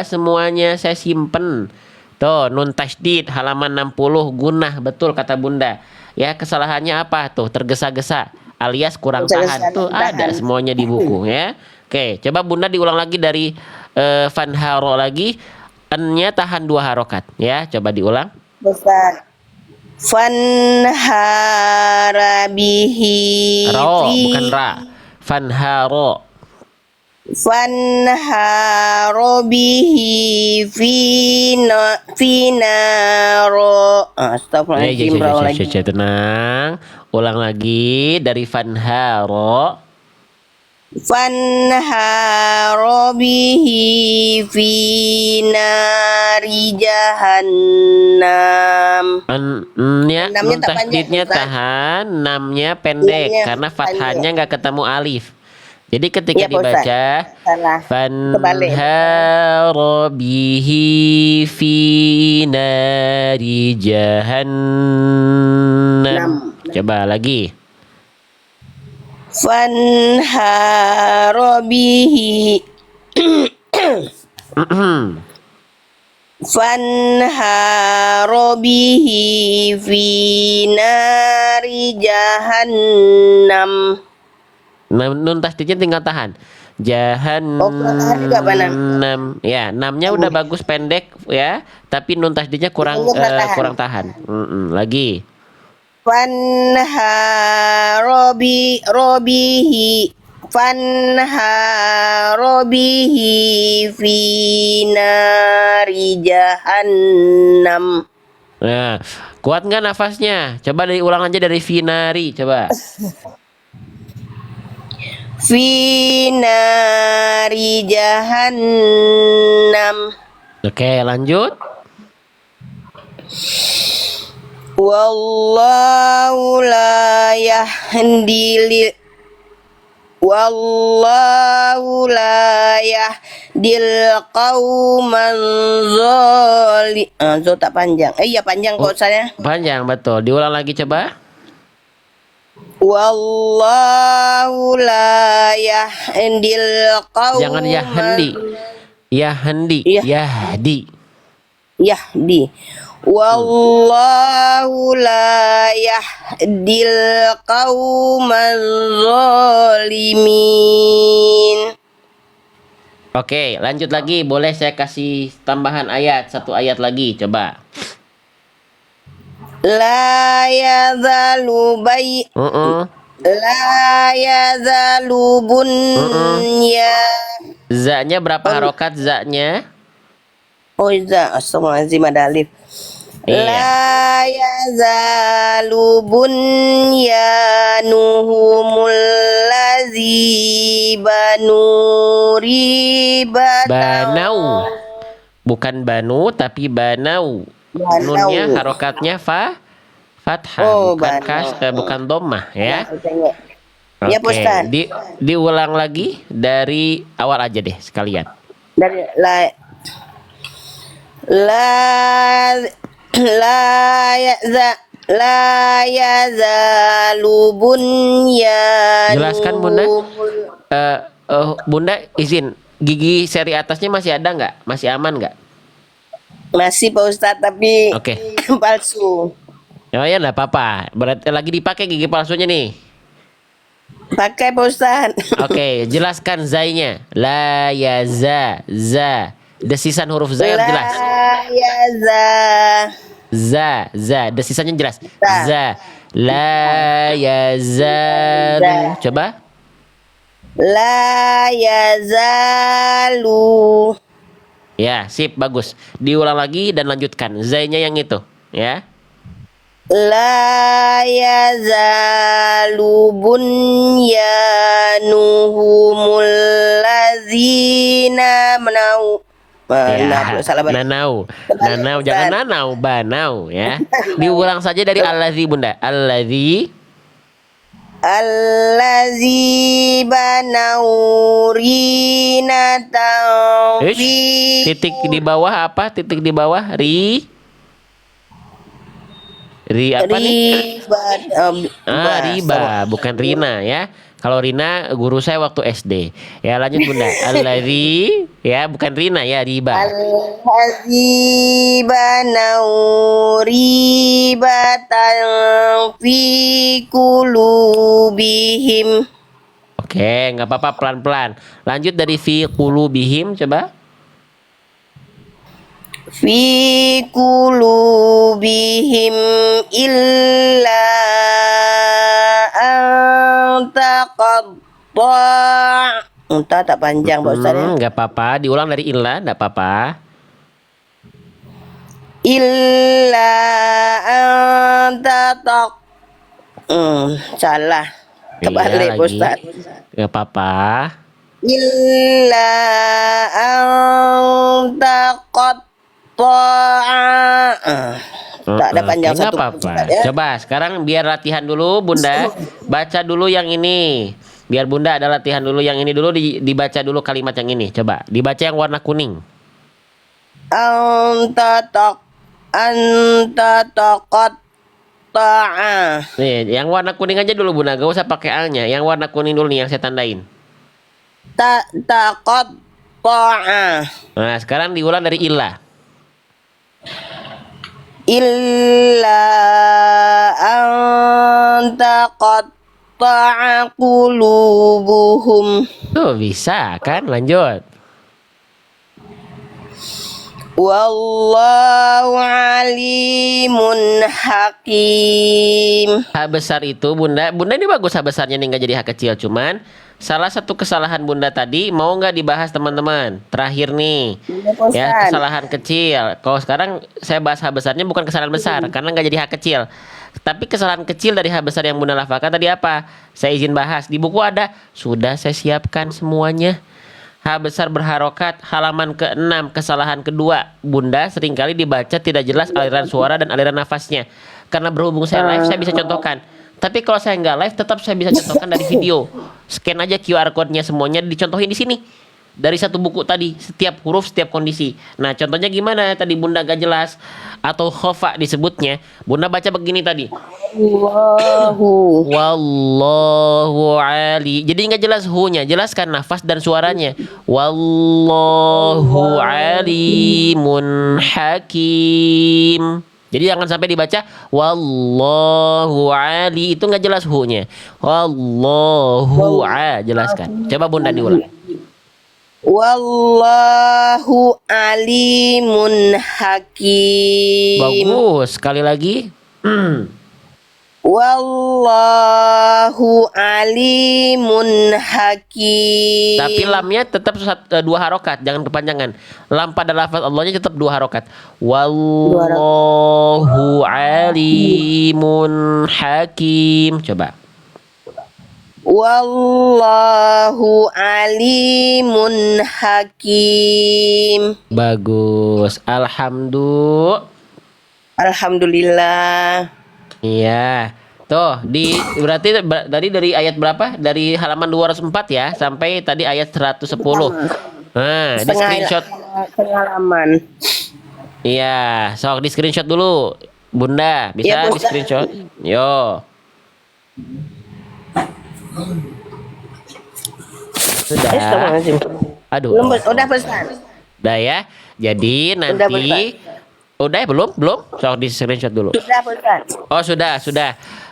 semuanya saya simpen. Tuh, nun tasdid halaman 60 gunnah, betul kata Bunda. Ya, kesalahannya apa tuh? Tergesa-gesa alias kurang tahan. Tuh ada semuanya di buku ya. Oke, coba Bunda diulang lagi dari fanharo lagi. N-nya tahan 2 harokat ya. Coba diulang. Ustaz. Fanharabihi Ro, bukan ra. Fanharo. Fanharobihi finaro. Astagfirullahaladzim. Tenang. Ulang lagi dari fanharo. Fanharobihi finari jahannam. N-nya nun tasdidnya tahan, namnya pendek karena fathahnya nggak ketemu alif. Jadi ketika dibaca fanharobihi finari jahannam. Coba lagi. Fanharobihi Fanharobihi finari jahannam. Nun tasdidnya tinggal tahan. Jahannam. Ya, namnya udah bagus pendek ya, tapi nun tasdidnya kurang tahan. Lagi. Fanharobihi finari jahannam. Nah, kuat nggak nafasnya? Coba diulang aja dari finari, coba. Finari jahannam. Oke, lanjut. Wallahu la yahdil qauman zalim. Tak panjang. Iya panjang kok saya. Panjang betul. Diulang lagi coba. Wallahu la yahdil qauman. Jangan yahdi. Yahdi. Wallahu la yahdil qauman zalimin. Oke, lanjut lagi. Boleh saya kasih tambahan ayat, satu ayat lagi, coba. La yazalu La yazalu bunya. Za-nya berapa harokat za-nya? Oh iya, astagfirullahaladzim ada alif. Iya. La yazalu bunyanuhumul ladzi banu ribatan. Banau. Bukan banu tapi banau. Nunnya harokatnya fathah, Oh, bukan banau. bukan dhammah ya. Tengok. Ya, Oke, Pak Ustaz. diulang lagi dari awal aja deh sekalian. Dari la la yazalu Jelaskan Bunda. bunyanuhumul. Bunda izin, gigi seri atasnya masih ada nggak? Masih aman nggak? Masih Pak Ustadz tapi Oke. palsu. Oh ya nggak apa-apa. Berarti lagi dipakai gigi palsunya nih. Pakai Pak Ustadz. Oke, jelaskan zainya. La ya za. Desisan huruf za yang jelas. La yaza. Desisanya jelas. Za. Za. La ya za. Coba. La yazalu. Ya, sip, bagus. Diulang lagi dan lanjutkan. Zainya yang itu, ya. La yazalu bunyanuhumul ladzina menau. Ya, Salah banget. nanau, jangan nanau, banau, ya. Diulang saja dari allazi Bunda. Allazi, Allazi banau rinatan fi. titik di bawah apa? Titik di bawah ri apa nih? Riba, bukan Rina ya. Kalau Rina guru saya waktu SD. Ya lanjut Bunda. Allazi, ya bukan Rina ya, riba. Allazi banau ribatan fi qulubihim. Oke, nggak apa-apa, pelan-pelan. Lanjut dari fi qulubihim coba. Fi qulubihim illa Entah tak panjang Pak Ustaz ya. Nggak apa-apa, diulang dari illa, nggak apa-apa. Illa salah. Kebalik Iya, Pak Ustaz. nggak apa-apa. Illa tak ada panjang Nggak satu apa-apa. ya. Coba sekarang biar latihan dulu Bunda. Baca dulu yang ini. Biar Bunda ada latihan dulu yang ini dulu, dibaca dulu kalimat yang ini. Coba dibaca yang warna kuning. Anta taqat ta'a. Nih, yang warna kuning aja dulu Bunda, gak usah pakai A-nya. Yang warna kuning dulu nih yang saya tandain. Taqat ta'a. Nah, sekarang diulang dari illa. Illa anta qatta'a qulubuhum. Tuh, bisa kan? Lanjut. Wallahu alimun hakim. H besar itu Bunda ini bagus H besarnya nih nggak jadi H kecil, cuman salah satu kesalahan Bunda tadi mau nggak dibahas teman-teman terakhir nih ya, kesalahan kecil. Kalau sekarang saya bahas H besarnya bukan kesalahan besar karena nggak jadi H kecil, tapi kesalahan kecil dari H besar yang Bunda lafalkan tadi apa, saya izin bahas di buku ada, sudah saya siapkan semuanya. H besar berharokat halaman ke-6, kesalahan kedua. Bunda seringkali dibaca tidak jelas aliran suara dan aliran nafasnya. Karena berhubung saya live, saya bisa contohkan. Tapi kalau saya nggak live, tetap saya bisa contohkan dari video. Scan aja QR code-nya semuanya dicontohin di sini. Dari satu buku tadi, setiap huruf, setiap kondisi. Nah, contohnya gimana? Tadi Bunda gak jelas atau khofa disebutnya. Bunda baca begini tadi. Wallahu ali. Jadi nggak jelas hu-nya, jelaskan nafas dan suaranya. Wallahu alimun hakim. Jadi jangan sampai dibaca wallahu ali, itu nggak jelas hu-nya. Wallahu jelaskan. Coba Bunda diulang. Wallahu alimun hakim. Bagus, sekali lagi. Wallahu alimun hakim. Tapi lamnya tetap dua harokat, jangan kepanjangan. Lam pada lafaz Allahnya tetap dua harokat. Wallahu alimun hakim. Coba. Wallahu alimun hakim. Bagus. Alhamdulillah. Iya. Tuh, berarti tadi dari ayat berapa? Dari halaman 204 ya sampai tadi ayat 110. Nah, di screenshot. Pengalaman. Iya, sok di screenshot dulu. Bunda, bisa Iya, di screenshot? Yo. Sudah. Aduh. Belum, udah pesan. Udah ya. Jadi nanti udah ya, belum? Sok di screenshot dulu. Sudah pesan. Oh, sudah.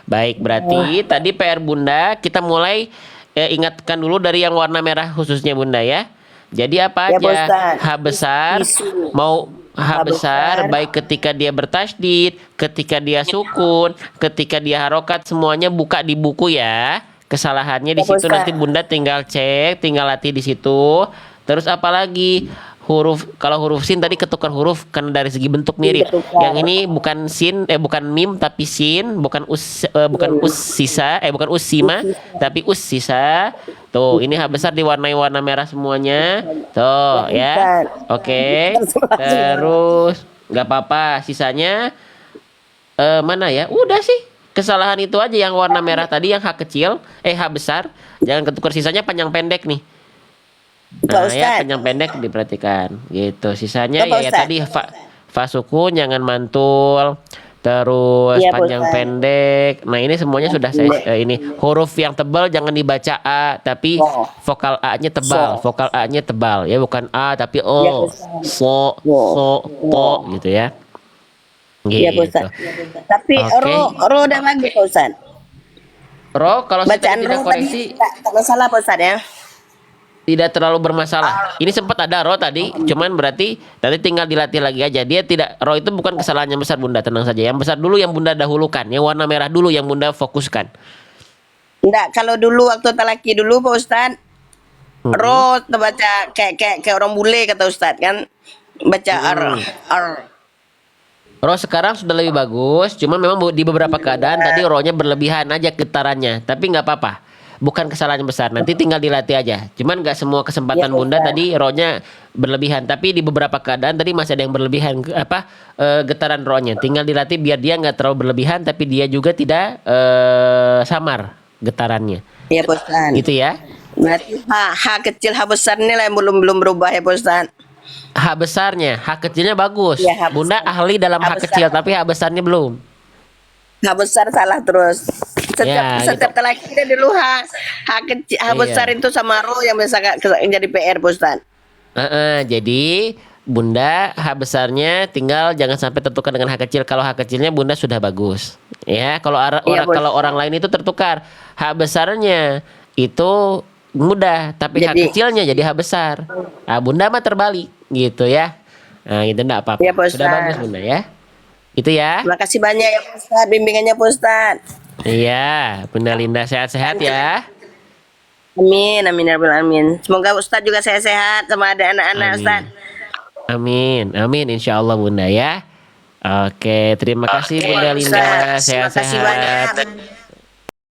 Baik, berarti tadi PR Bunda kita mulai ingatkan dulu dari yang warna merah khususnya Bunda ya. Jadi apa Ya, aja? Ustaz. H besar Isu. mau H besar baik ketika dia bertasydid, ketika dia sukun, ketika dia harokat semuanya buka di buku ya. Kesalahannya di Ya, situ Ustaz. nanti Bunda tinggal cek, tinggal latih di situ. Terus apalagi huruf, kalau huruf sin tadi ketukar huruf karena dari segi bentuk mirip. Ketukar. Yang ini bukan sin, bukan mim tapi sin, bukan bukan ussisa, bukan ussima tapi ussisa. Tuh, ini H besar diwarnai warna merah semuanya. Tuh ya. Oke. Terus nggak apa-apa, sisanya mana ya? Udah sih. Kesalahan itu aja yang warna merah tadi yang H kecil, H besar. Jangan ketukar, sisanya panjang pendek nih. Pak Nah, Ustaz. ya panjang pendek diperhatikan gitu. Sisanya Pak ya Ustaz. tadi fa sukun jangan mantul. Terus Iya, Pak panjang Ustaz. pendek. Nah, ini semuanya sudah saya ini huruf yang tebal jangan dibaca A tapi vokal A-nya tebal. Vokal A-nya tebal ya, bukan A tapi Iya, O. Pak Ustaz. So, to gitu ya. Iya, Pak Gitu. Ustaz. Tapi Oke. ro udah bagus Pak Ustaz. Ro kalau saya Bacaan tidak ro koreksi tadi tak masalah Pak Ustaz ya. tidak terlalu bermasalah. Ini sempat ada ro tadi, cuman berarti tadi tinggal dilatih lagi aja. Dia tidak, ro itu bukan kesalahan yang besar Bunda, tenang saja. Yang besar dulu yang Bunda dahulukan, yang warna merah dulu yang Bunda fokuskan. Enggak, kalau dulu waktu talaki dulu Pak Ustaz, ro baca kayak orang bule kata Ustaz kan. Baca r. Ro sekarang sudah lebih bagus, cuman memang di beberapa keadaan tadi ro-nya berlebihan aja getarannya, tapi nggak apa-apa. Bukan kesalahan yang besar, nanti tinggal dilatih aja. Cuman nggak semua kesempatan Ya, Bunda Ustaz. tadi ro-nya berlebihan, tapi di beberapa keadaan tadi masih ada yang berlebihan getaran ro-nya. Tinggal dilatih biar dia nggak terlalu berlebihan, tapi dia juga tidak samar getarannya. Iya Pak Ustaz. Gitu ya. Berarti H kecil H besar ini lah yang belum berubah ya Pak Ustaz. H besarnya, H kecilnya bagus. Ya, H Bunda besar. ahli dalam H H besar. kecil, tapi H besarnya belum. H besar salah terus. Ya, Setiap talaki kita dulu H kecil H Iya. besar itu sama ro yang bisa jadi PR Pak Ustaz. Jadi Bunda H besarnya tinggal jangan sampai tertukar dengan H kecil. Kalau H kecilnya Bunda sudah bagus. Ya, kalau Iya, Bos. kalau orang lain itu tertukar. H besarnya itu mudah, tapi H Jadi- kecilnya jadi H besar. Nah, Bunda mah terbalik gitu ya. Nah, itu enggak apa-apa. Iya, Bos. Sudah bagus Bunda ya. Itu ya. Terima kasih banyak ya Pak Ustaz bimbingannya Pak Ustaz. Iya, Bunda Linda sehat-sehat ya. Amin amin ya rabbal alamin. Semoga Ustaz juga sehat-sehat sama ada anak-anak Amin. Ustaz. Amin, insya Allah Bunda ya. Oke, terima kasih Bunda Linda, Ustaz. Terima kasih sehat-sehat. banyak.